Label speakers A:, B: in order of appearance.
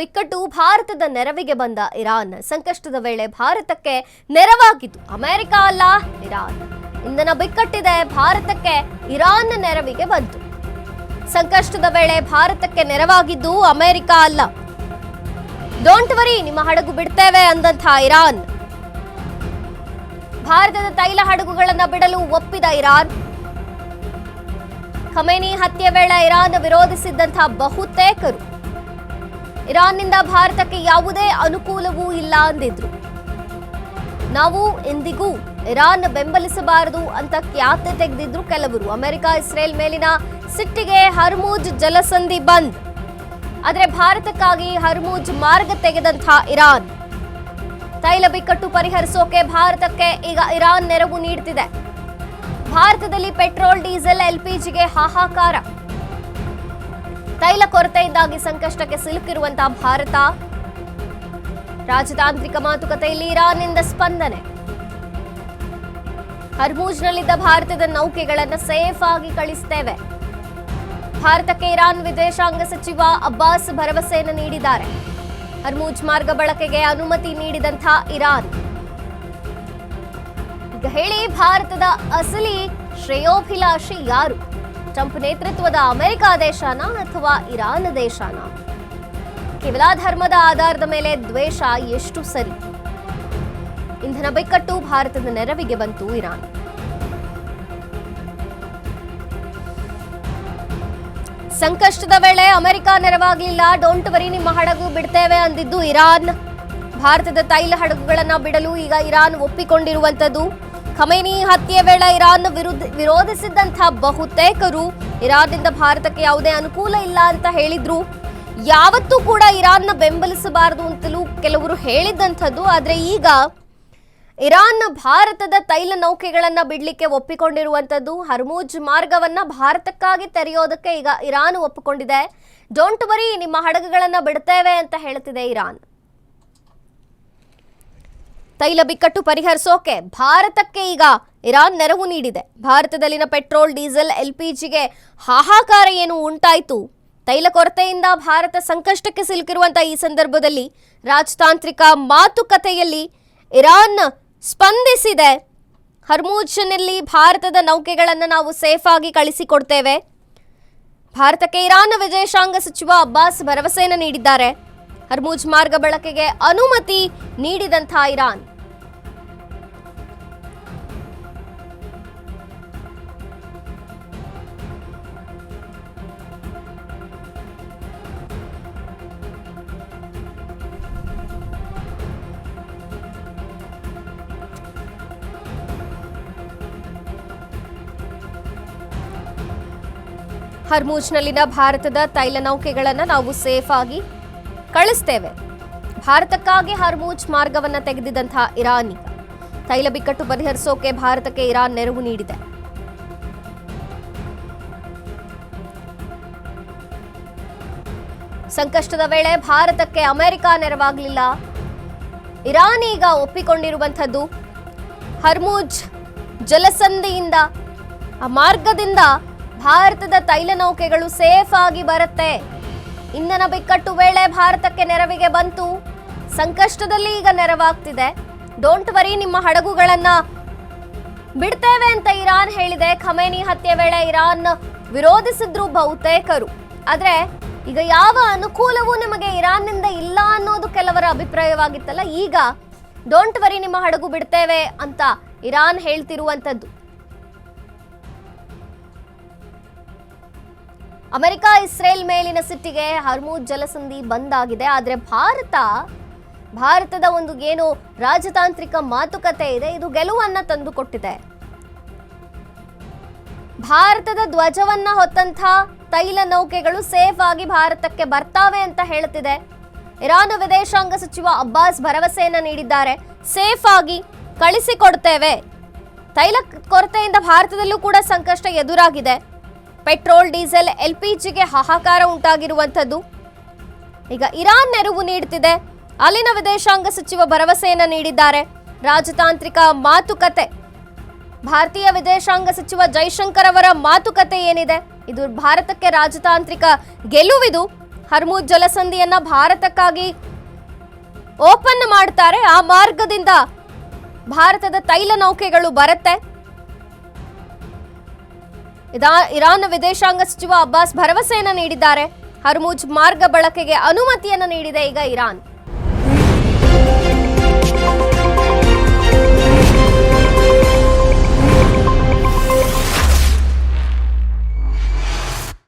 A: ಬಿಕ್ಕಟ್ಟು ಭಾರತದ ನೆರವಿಗೆ ಬಂದ ಇರಾನ್ ಸಂಕಷ್ಟದ ವೇಳೆ ಭಾರತಕ್ಕೆ ನೆರವಾಗಿತ್ತು. ಅಮೆರಿಕ ಅಲ್ಲ, ಇರಾನ್. ಇಂಧನ ಬಿಕ್ಕಟ್ಟಿದೆ, ಭಾರತಕ್ಕೆ ಇರಾನ್ ನೆರವಿಗೆ ಬಂತು. ಸಂಕಷ್ಟದ ವೇಳೆ ಭಾರತಕ್ಕೆ ನೆರವಾಗಿದ್ದು ಅಮೆರಿಕ ಅಲ್ಲ. ಡೋಂಟ್ ವರಿ, ನಿಮ್ಮ ಹಡಗು ಬಿಡ್ತೇವೆ ಅಂದಂಥ ಇರಾನ್. ಭಾರತದ ತೈಲ ಹಡಗುಗಳನ್ನು ಬಿಡಲು ಒಪ್ಪಿದ ಇರಾನ್. ಖಮೇನಿ ಹತ್ಯೆ ವೇಳೆ ಇರಾನ್ ವಿರೋಧಿಸಿದ್ದಂಥ ಬಹುತೇಕರು ಇರಾನ್ನಿಂದ ಭಾರತಕ್ಕೆ ಯಾವುದೇ ಅನುಕೂಲವೂ ಇಲ್ಲ ಅಂದಿದ್ರು. ನಾವು ಎಂದಿಗೂ ಇರಾನ್ ಬೆಂಬಲಿಸಬಾರದು ಅಂತ ಖ್ಯಾತೆ ತೆಗೆದಿದ್ರು ಕೆಲವರು. ಅಮೆರಿಕ ಇಸ್ರೇಲ್ ಮೇಲಿನ ಸಿಟ್ಟಿಗೆ ಹರ್ಮುಜ್ ಜಲಸಂಧಿ ಬಂದ್. ಆದರೆ ಭಾರತಕ್ಕಾಗಿ ಹರ್ಮುಜ್ ಮಾರ್ಗ ತೆಗೆದಂಥ ಇರಾನ್. ತೈಲ ಬಿಕ್ಕಟ್ಟು ಪರಿಹರಿಸೋಕೆ ಭಾರತಕ್ಕೆ ಈಗ ಇರಾನ್ ನೆರವು ನೀಡುತ್ತಿದೆ. ಭಾರತದಲ್ಲಿ ಪೆಟ್ರೋಲ್, ಡೀಸೆಲ್, ಎಲ್ಪಿಜಿಗೆ ಹಾಹಾಕಾರ. ತೈಲ ಕೊರತೆಯಿಂದಾಗಿ ಸಂಕಷ್ಟಕ್ಕೆ ಸಿಲುಕಿರುವಂತಹ ಭಾರತ. ರಾಜತಾಂತ್ರಿಕ ಮಾತುಕತೆಯಲ್ಲಿ ಇರಾನ್ನಿಂದ ಸ್ಪಂದನೆ. ಹರ್ಮುಜ್ನಲ್ಲಿದ್ದ ಭಾರತದ ನೌಕೆಗಳನ್ನು ಸೇಫ್ ಆಗಿ ಕಳಿಸುತ್ತೇವೆ. ಭಾರತಕ್ಕೆ ಇರಾನ್ ವಿದೇಶಾಂಗ ಸಚಿವ ಅಬ್ಬಾಸ್ ಭರವಸೆಯನ್ನು ನೀಡಿದ್ದಾರೆ. ಹರ್ಮುಜ್ ಮಾರ್ಗ ಬಳಕೆಗೆ ಅನುಮತಿ ನೀಡಿದಂಥ ಇರಾನ್. ಈಗ ಹೇಳಿ, ಭಾರತದ ಅಸಲಿ ಶ್ರೇಯೋಭಿಲಾಷಿ ಯಾರು? ಟ್ರಂಪ್ ನೇತೃತ್ವದ ಅಮೆರಿಕ ದೇಶನ ಅಥವಾ ಇರಾನ್ ದೇಶನ? ಕೇವಲ ಧರ್ಮದ ಆಧಾರದ ಮೇಲೆ ದ್ವೇಷ ಎಷ್ಟು ಸರಿ? ಇಂಧನ ಬಿಕ್ಕಟ್ಟು, ಭಾರತದ ನೆರವಿಗೆ ಬಂತು ಇರಾನ್. ಸಂಕಷ್ಟದ ವೇಳೆ ಅಮೆರಿಕ ನೆರವಾಗಲಿಲ್ಲ. ಡೋಂಟ್ ವರಿ, ನಿಮ್ಮ ಹಡಗು ಬಿಡ್ತೇವೆ ಅಂದಿದ್ದು ಇರಾನ್. ಭಾರತದ ತೈಲ ಹಡಗುಗಳನ್ನು ಬಿಡಲು ಈಗ ಇರಾನ್ ಒಪ್ಪಿಕೊಂಡಿರುವಂತದ್ದು. ಖಮೇನಿ ಹತ್ಯೆ ವೇಳೆ ಇರಾನ್ ವಿರೋಧಿಸಿದ್ದಂಥ ಬಹುತೇಕರು ಇರಾನ್ನಿಂದ ಭಾರತಕ್ಕೆ ಯಾವುದೇ ಅನುಕೂಲ ಇಲ್ಲ ಅಂತ ಹೇಳಿದ್ರು. ಯಾವತ್ತೂ ಕೂಡ ಇರಾನ್ನ ಬೆಂಬಲಿಸಬಾರದು ಅಂತಲೂ ಕೆಲವರು ಹೇಳಿದ್ದಂಥದ್ದು. ಆದರೆ ಈಗ ಇರಾನ್ ಭಾರತದ ತೈಲ ನೌಕೆಗಳನ್ನ ಬಿಡ್ಲಿಕ್ಕೆ ಒಪ್ಪಿಕೊಂಡಿರುವಂತದ್ದು. ಹರ್ಮುಜ್ ಮಾರ್ಗವನ್ನ ಭಾರತಕ್ಕಾಗಿ ತೆರೆಯೋದಕ್ಕೆ ಈಗ ಇರಾನ್ ಒಪ್ಪಿಕೊಂಡಿದೆ. ಡೋಂಟ್ ವರಿ, ನಿಮ್ಮ ಹಡಗುಗಳನ್ನ ಬಿಡ್ತೇವೆ ಅಂತ ಹೇಳ್ತಿದೆ ಇರಾನ್. ತೈಲ ಬಿಕ್ಕಟ್ಟು ಪರಿಹರಿಸೋಕೆ ಭಾರತಕ್ಕೆ ಈಗ ಇರಾನ್ ನೆರವು ನೀಡಿದೆ. ಭಾರತದಲ್ಲಿನ ಪೆಟ್ರೋಲ್, ಡೀಸೆಲ್, ಎಲ್ಪಿಜಿಗೆ ಹಾಹಾಕಾರ ಏನು ಉಂಟಾಯಿತು? ತೈಲ ಕೊರತೆಯಿಂದ ಭಾರತ ಸಂಕಷ್ಟಕ್ಕೆ ಸಿಲುಕಿರುವಂತಹ ಈ ಸಂದರ್ಭದಲ್ಲಿ ರಾಜತಾಂತ್ರಿಕ ಮಾತುಕತೆಯಲ್ಲಿ ಇರಾನ್ ಸ್ಪಂದಿಸಿದೆ. ಹರ್ಮುಜ್ನಲ್ಲಿ ಭಾರತದ ನೌಕೆಗಳನ್ನು ನಾವು ಸೇಫ್ ಆಗಿ ಕಳಿಸಿಕೊಡ್ತೇವೆ. ಭಾರತಕ್ಕೆ ಇರಾನ್ ವಿದೇಶಾಂಗ ಸಚಿವ ಅಬ್ಬಾಸ್ ಭರವಸೆಯನ್ನು ನೀಡಿದ್ದಾರೆ. ಹರ್ಮುಜ್ ಮಾರ್ಗ ಬಳಕೆಗೆ ಅನುಮತಿ ನೀಡಿದಂಥ ಇರಾನ್. ಹರ್ಮುಜ್ನಲ್ಲಿನ ಭಾರತದ ತೈಲ ನೌಕೆಗಳನ್ನು ನಾವು ಸೇಫ್ ಆಗಿ ಕಳಿಸ್ತೇವೆ. ಭಾರತಕ್ಕಾಗಿ ಹರ್ಮುಜ್ ಮಾರ್ಗವನ್ನು ತೆಗೆದಿದ್ದಂಥ ಇರಾನ್ ಈಗ ತೈಲ ಬಿಕ್ಕಟ್ಟು ಪರಿಹರಿಸೋಕೆ ಭಾರತಕ್ಕೆ ಇರಾನ್ ನೆರವು ನೀಡಿದೆ. ಸಂಕಷ್ಟದ ವೇಳೆ ಭಾರತಕ್ಕೆ ಅಮೆರಿಕ ನೆರವಾಗಲಿಲ್ಲ. ಇರಾನ್ ಈಗ ಒಪ್ಪಿಕೊಂಡಿರುವಂಥದ್ದು ಹರ್ಮುಜ್ ಜಲಸಂಧಿಯಿಂದ, ಆ ಮಾರ್ಗದಿಂದ ಭಾರತದ ತೈಲ ನೌಕೆಗಳು ಸೇಫ್ ಆಗಿ ಬರುತ್ತೆ. ಇಂಧನ ಬಿಕ್ಕಟ್ಟು ವೇಳೆ ಭಾರತಕ್ಕೆ ನೆರವಿಗೆ ಬಂತು. ಸಂಕಷ್ಟದಲ್ಲಿ ಈಗ ನೆರವಾಗ್ತಿದೆ. ಡೋಂಟ್ ವರಿ, ನಿಮ್ಮ ಹಡಗುಗಳನ್ನ ಬಿಡ್ತೇವೆ ಅಂತ ಇರಾನ್ ಹೇಳಿದೆ. ಖಮೇನಿ ಹತ್ಯೆ ವೇಳೆ ಇರಾನ್ ವಿರೋಧಿಸಿದ್ರು ಬಹುತೇಕರು. ಆದ್ರೆ ಈಗ ಯಾವ ಅನುಕೂಲವೂ ನಿಮಗೆ ಇರಾನ್ನಿಂದ ಇಲ್ಲ ಅನ್ನೋದು ಕೆಲವರ ಅಭಿಪ್ರಾಯವಾಗಿತ್ತಲ್ಲ. ಈಗ ಡೋಂಟ್ ವರಿ, ನಿಮ್ಮ ಹಡಗು ಬಿಡ್ತೇವೆ ಅಂತ ಇರಾನ್ ಹೇಳ್ತಿರುವಂತದ್ದು. ಅಮೆರಿಕ ಇಸ್ರೇಲ್ ಮೇಲಿನ ಸಿಟ್ಟಿಗೆ ಹರ್ಮುಜ್ ಜಲಸಂಧಿ ಬಂದ್ ಆಗಿದೆ. ಆದರೆ ಭಾರತದ ಒಂದು ಏನು ರಾಜತಾಂತ್ರಿಕ ಮಾತುಕತೆ ಇದೆ, ಇದು ಗೆಲುವನ್ನ ತಂದುಕೊಟ್ಟಿದೆ. ಭಾರತದ ಧ್ವಜವನ್ನ ಹೊತ್ತಂತ ತೈಲ ನೌಕೆಗಳು ಸೇಫ್ ಆಗಿ ಭಾರತಕ್ಕೆ ಬರ್ತಾವೆ ಅಂತ ಹೇಳ್ತಿದೆ. ಇರಾನ್ ವಿದೇಶಾಂಗ ಸಚಿವ ಅಬ್ಬಾಸ್ ಭರವಸೆಯನ್ನ ನೀಡಿದ್ದಾರೆ. ಸೇಫ್ ಆಗಿ ಕಳಿಸಿಕೊಡ್ತೇವೆ. ತೈಲ ಕೊರತೆಯಿಂದ ಭಾರತದಲ್ಲೂ ಕೂಡ ಸಂಕಷ್ಟ ಎದುರಾಗಿದೆ. ಪೆಟ್ರೋಲ್, ಡೀಸೆಲ್, ಎಲ್ಪಿಜಿಗೆ ಹಾಹಾಕಾರ ಉಂಟಾಗಿರುವಂಥದ್ದು. ಈಗ ಇರಾನ್ ನೆರವು ನೀಡುತ್ತಿದೆ. ಅಲ್ಲಿನ ವಿದೇಶಾಂಗ ಸಚಿವ ಭರವಸೆಯನ್ನ ನೀಡಿದ್ದಾರೆ. ರಾಜತಾಂತ್ರಿಕ ಮಾತುಕತೆ. ಭಾರತೀಯ ವಿದೇಶಾಂಗ ಸಚಿವ ಜೈಶಂಕರ್ ಅವರ ಮಾತುಕತೆ ಏನಿದೆ, ಇದು ಭಾರತಕ್ಕೆ ರಾಜತಾಂತ್ರಿಕ ಗೆಲುವಿದು. ಹರ್ಮುಜ್ ಜಲಸಂಧಿಯನ್ನ ಭಾರತಕ್ಕಾಗಿ ಓಪನ್ ಮಾಡ್ತಾರೆ. ಆ ಮಾರ್ಗದಿಂದ ಭಾರತದ ತೈಲ ನೌಕೆಗಳು ಬರುತ್ತೆ. ಇರಾನ್ ವಿದೇಶಾಂಗ ಸಚಿವ ಅಬ್ಬಾಸ್ ಭರವಸೆಯನ್ನ ನೀಡಿದ್ದಾರೆ. ಹರ್ಮುಜ್ ಮಾರ್ಗ ಬಳಕೆಗೆ ಅನುಮತಿಯನ್ನ ನೀಡಿದೆ ಈಗ ಇರಾನ್.